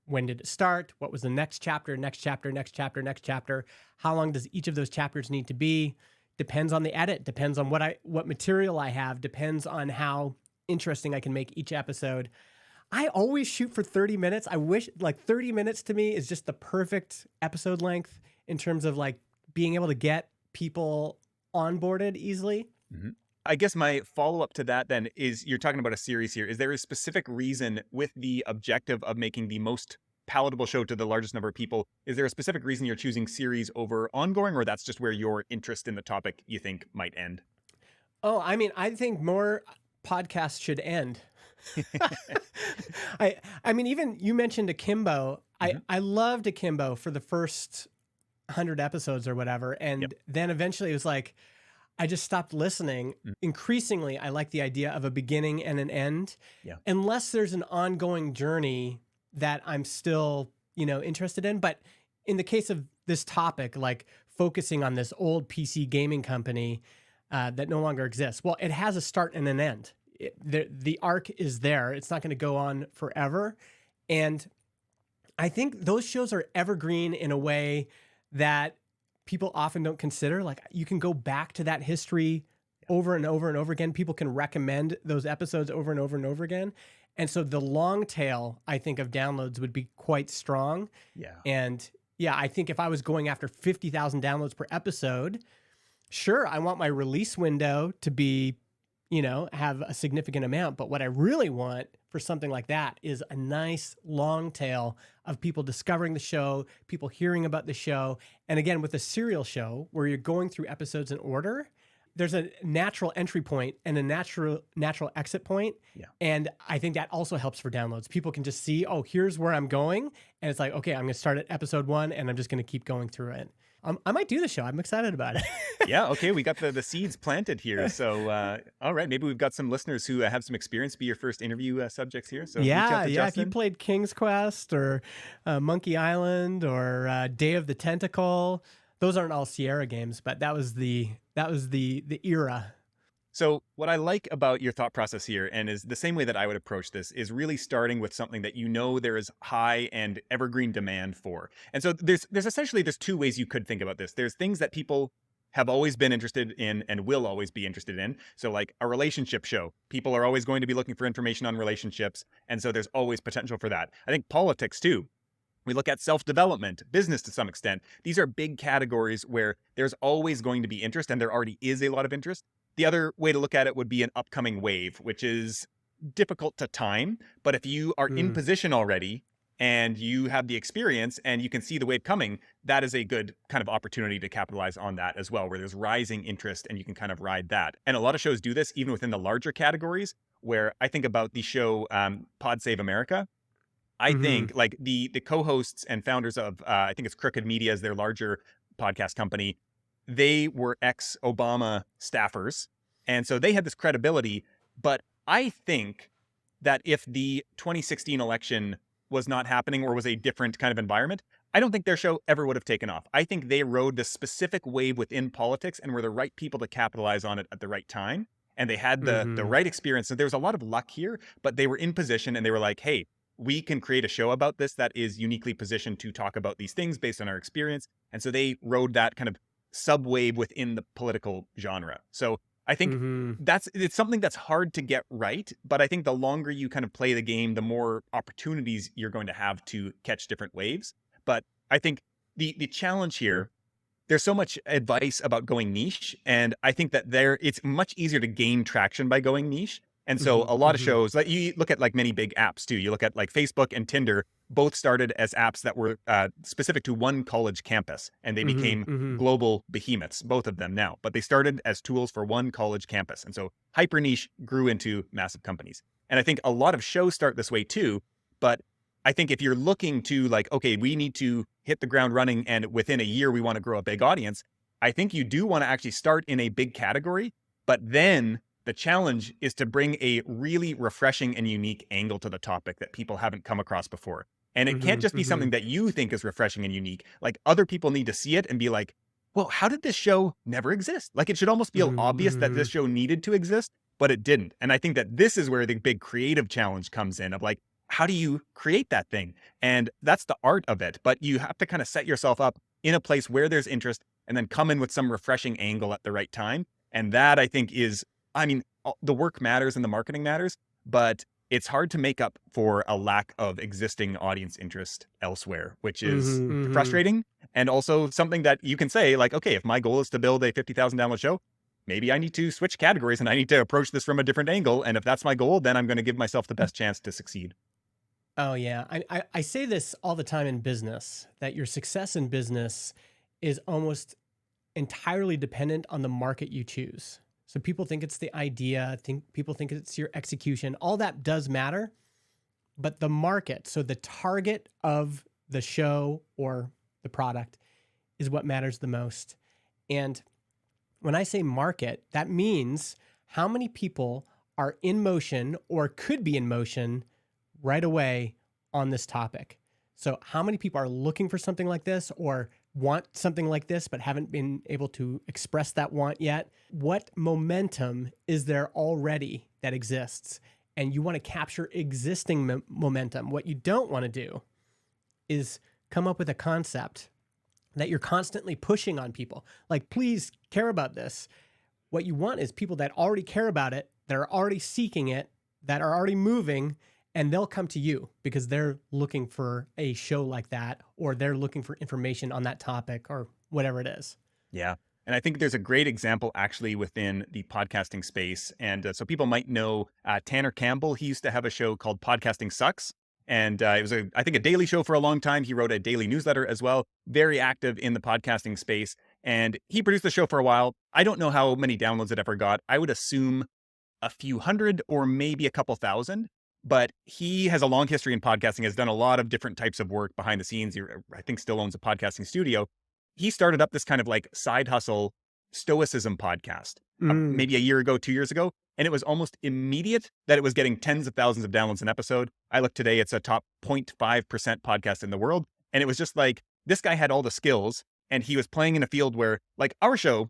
[SPEAKER 2] when did it start? What was the next chapter, next chapter, next chapter, next chapter? How long does each of those chapters need to be? Depends on the edit, depends on what material I have, depends on how interesting I can make each episode. I always shoot for 30 minutes. I wish like 30 minutes to me is just the perfect episode length in terms of like being able to get people onboarded easily.
[SPEAKER 1] Mhm. I guess my follow-up to that then is you're talking about a series here. Is there a specific reason with the objective of making the most palatable show to the largest number of people? Is there a specific reason you're choosing series over ongoing, or that's just where your interest in the topic you think might end?
[SPEAKER 2] Oh, I mean, I think more podcasts should end. I mean, even you mentioned Akimbo.
[SPEAKER 1] Mhm.
[SPEAKER 2] I loved Akimbo for the first 100 episodes or whatever.
[SPEAKER 1] Yep.
[SPEAKER 2] And then eventually it was like, I just stopped listening.
[SPEAKER 1] Mm.
[SPEAKER 2] Increasingly, I like the idea of a beginning and an end,
[SPEAKER 1] Yeah.
[SPEAKER 2] unless there's an ongoing journey that I'm still, interested in. But in the case of this topic, like focusing on this old PC gaming company that no longer exists, well, it has a start and an end. The arc is there. It's not going to go on forever. And I think those shows are evergreen in a way that people often don't consider. Like you can go back to that history over and over and over again. People can recommend those episodes over and over and over again. And so the long tail, I think, of downloads would be quite strong.
[SPEAKER 1] Yeah.
[SPEAKER 2] And yeah, I think if I was going after 50,000 downloads per episode, sure, I want my release window to be, have a significant amount. But what I really want for something like that is a nice long tail of people discovering the show, people hearing about the show. And again, with a serial show where you're going through episodes in order, there's a natural entry point and a natural exit point.
[SPEAKER 1] Yeah.
[SPEAKER 2] And I think that also helps for downloads. People can just see, oh, here's where I'm going. And it's like, okay, I'm going to start at episode 1 and I'm just going to keep going through it. I might do the show. I'm excited about it.
[SPEAKER 1] Yeah. Okay. We got the seeds planted here. So, all right. Maybe we've got some listeners who have some experience be your first interview subjects here. So reach out to
[SPEAKER 2] Yeah. If you
[SPEAKER 1] Justin.
[SPEAKER 2] played King's Quest or Monkey Island or Day of the Tentacle, those aren't all Sierra games, but that was the era.
[SPEAKER 1] So what I like about your thought process here, and is the same way that I would approach this, is really starting with something that there is high and evergreen demand for. And so there's essentially two ways you could think about this. There's things that people have always been interested in and will always be interested in. So like a relationship show, people are always going to be looking for information on relationships. And so there's always potential for that. I think politics too. We look at self-development, business to some extent. These are big categories where there's always going to be interest, and there already is a lot of interest. The other way to look at it would be an upcoming wave, which is difficult to time. But if you are in position already and you have the experience and you can see the wave coming, that is a good kind of opportunity to capitalize on that as well, where there's rising interest and you can kind of ride that. And a lot of shows do this even within the larger categories, where I think about the show Pod Save America. I think like the co-hosts and founders of, I think it's Crooked Media is their larger podcast company. They were ex-Obama staffers. And so they had this credibility. But I think that if the 2016 election was not happening or was a different kind of environment, I don't think their show ever would have taken off. I think they rode the specific wave within politics and were the right people to capitalize on it at the right time. And they had the right experience. So there was a lot of luck here, but they were in position and they were like, hey, we can create a show about this that is uniquely positioned to talk about these things based on our experience. And so they rode that kind of subwave within the political genre. So I think it's something that's hard to get right, but I think the longer you kind of play the game, the more opportunities you're going to have to catch different waves. But I think the challenge here, there's so much advice about going niche, and I think that it's much easier to gain traction by going niche. And so a lot of shows, like you look at like many big apps too. You look at like Facebook and Tinder, both started as apps that were specific to one college campus, and they became global behemoths, both of them now. But they started as tools for one college campus. And so hyper niche grew into massive companies. And I think a lot of shows start this way too. But I think if you're looking to like, okay, we need to hit the ground running and within a year we want to grow a big audience, I think you do want to actually start in a big category, but then the challenge is to bring a really refreshing and unique angle to the topic that people haven't come across before. And it can't just be something that you think is refreshing and unique. Like other people need to see it and be like, well, how did this show never exist? Like it should almost feel obvious that this show needed to exist, but it didn't. And I think that this is where the big creative challenge comes in of like, how do you create that thing? And that's the art of it. But you have to kind of set yourself up in a place where there's interest and then come in with some refreshing angle at the right time. And that I think is, I mean, the work matters and the marketing matters, but it's hard to make up for a lack of existing audience interest elsewhere, which is frustrating. And also something that you can say like, okay, if my goal is to build a 50,000 download show, maybe I need to switch categories and I need to approach this from a different angle. And if that's my goal, then I'm going to give myself the best chance to succeed.
[SPEAKER 2] Oh, yeah. I say this all the time in business, that your success in business is almost entirely dependent on the market you choose. So people think it's the idea, people think it's your execution. All that does matter, but the market, so the target of the show or the product is what matters the most. And when I say market, that means how many people are in motion or could be in motion right away on this topic. So how many people are looking for something like this or want something like this, but haven't been able to express that want yet? What momentum is there already that exists? And you want to capture existing momentum. What you don't want to do is come up with a concept that you're constantly pushing on people. Like, please care about this. What you want is people that already care about it, that are already seeking it, that are already moving, and they'll come to you because they're looking for a show like that, or they're looking for information on that topic or whatever it is.
[SPEAKER 1] Yeah. And I think there's a great example actually within the podcasting space. And so people might know Tanner Campbell. He used to have a show called Podcasting Sucks. And it was, I think, a daily show for a long time. He wrote a daily newsletter as well, very active in the podcasting space. And he produced the show for a while. I don't know how many downloads it ever got. I would assume a few hundred or maybe a couple thousand. But he has a long history in podcasting, has done a lot of different types of work behind the scenes. He, I think, still owns a podcasting studio. He started up this kind of like side hustle Stoicism podcast maybe a year ago, 2 years ago. And it was almost immediate that it was getting tens of thousands of downloads an episode. I looked today, it's a top 0.5% podcast in the world. And it was just like, this guy had all the skills and he was playing in a field where, like, our show,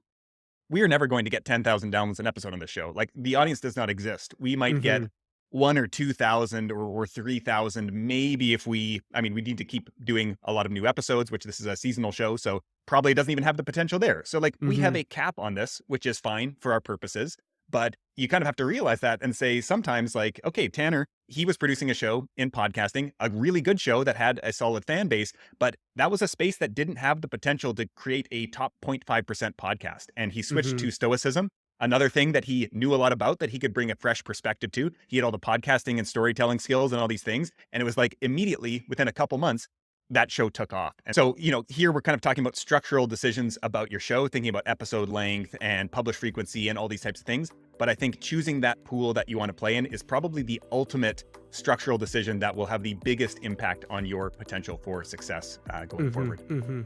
[SPEAKER 1] we are never going to get 10,000 downloads an episode on this show. Like, the audience does not exist. We might get 1 or 2,000 or 3,000, maybe if we need to keep doing a lot of new episodes, which this is a seasonal show. So probably doesn't even have the potential there. So like we have a cap on this, which is fine for our purposes. But you kind of have to realize that and say sometimes like, okay, Tanner, he was producing a show in podcasting, a really good show that had a solid fan base, but that was a space that didn't have the potential to create a top 0.5% podcast. And he switched to Stoicism. Another thing that he knew a lot about that he could bring a fresh perspective to. He had all the podcasting and storytelling skills and all these things. And it was like immediately within a couple months, that show took off. And so, here we're kind of talking about structural decisions about your show, thinking about episode length and publish frequency and all these types of things. But I think choosing that pool that you want to play in is probably the ultimate structural decision that will have the biggest impact on your potential for success going forward.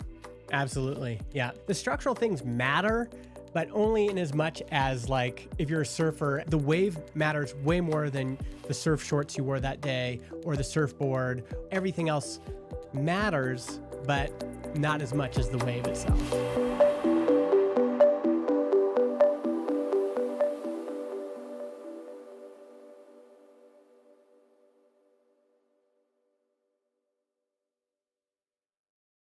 [SPEAKER 2] Absolutely. Yeah. The structural things matter, but only in as much as, like, if you're a surfer, the wave matters way more than the surf shorts you wore that day or the surfboard. Everything else matters, but not as much as the wave itself.